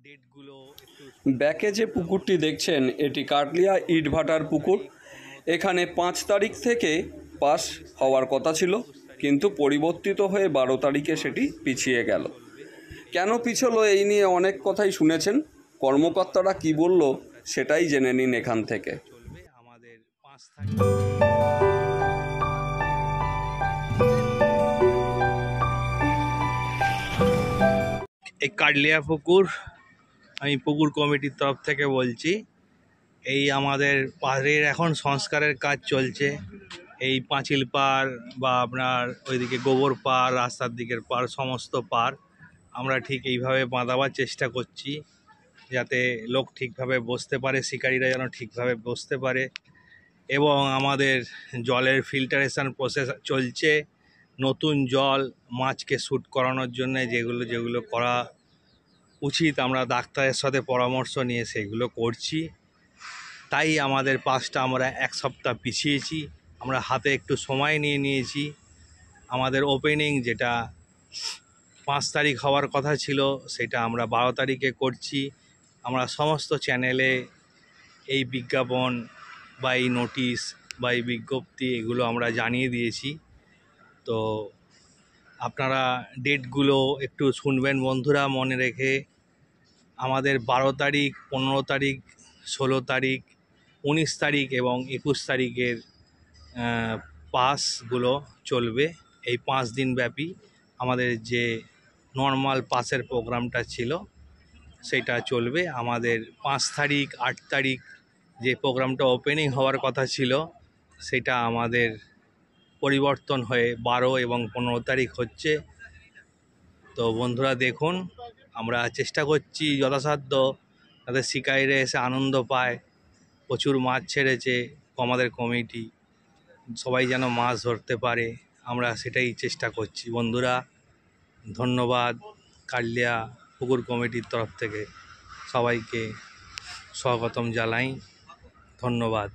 ডেটগুলো একটু ব্যাকে যে পুকুরটি দেখছেন এটি কাটলিয়া ইটভাটার পুকুর। এখানে 5 তারিখ থেকে পাস হওয়ার কথা ছিল, কিন্তু পরিবর্তিত হয়ে 12 তারিখে সেটি পিছিয়ে গেল। কেন পিছলো এই নিয়ে অনেক কথাই শুনেছেন, কর্মকর্তারা কি বলল সেটাই জেনে নিন এখান থেকে। চলবে আমাদের 5 তারিখ। এই কাটলিয়া পুকুর, আমি পুকুর কমিটির তরফ থেকে বলছি। এই আমাদের পাড়ের এখন সংস্কারের কাজ চলছে। এই পাঁচিল পার বা আপনার ওইদিকে গোবর পার, রাস্তার দিকের পার, সমস্ত পার আমরা ঠিক এইভাবে বাঁধাবার চেষ্টা করছি, যাতে লোক ঠিকভাবে বসতে পারে, শিকারীরা যেন ঠিকভাবে বসতে পারে। এবং আমাদের জলের ফিল্টারেশন প্রসেস চলছে। নতুন জল মাছকে শ্যুট করানোর জন্য যেগুলো করা উচিত, আমরা ডাক্তারের সাথে পরামর্শ নিয়ে সেগুলো করছি। তাই আমাদের পাসটা আমরা 1 সপ্তাহ পিছিয়েছি। আমরা হাতে একটু সময় নিয়েছি। আমাদের ওপেনিং যেটা 5 তারিখ হওয়ার কথা ছিল, সেটা আমরা 12 তারিখে করছি। আমরা সমস্ত চ্যানেলে এই বিজ্ঞাপন বা এই নোটিশ বা এই বিজ্ঞপ্তি এগুলো আমরা জানিয়ে দিয়েছি। তো আপনারা ডেটগুলো একটু শুনবেন বন্ধুরা, মনে রেখে। আমাদের 12 তারিখ, 15 তারিখ, 16 তারিখ, 19 তারিখ এবং 21 তারিখের পাসগুলো চলবে। এই 5 দিন ব্যাপী আমাদের যে নর্মাল পাসের প্রোগ্রামটা ছিল সেটা চলবে। আমাদের 5 তারিখ, 8 তারিখ যে প্রোগ্রামটা ওপেনিং হওয়ার কথা ছিল সেটা আমাদের পরিবর্তন হয়ে 12 এবং 15 তারিখ হচ্ছে। তো বন্ধুরা দেখুন, আমরা চেষ্টা করছি যথাসাধ্য যাতে শিকারীরা এসে আনন্দ পায়। প্রচুর মাছ ছেড়েছে আমাদের কমিটি, সবাই যেন মাছ ধরতে পারে, আমরা সেটাই চেষ্টা করছি। বন্ধুরা ধন্যবাদ। কাটলিয়া পুকুর কমিটির তরফ থেকে সবাইকে স্বাগতম জানাই। ধন্যবাদ।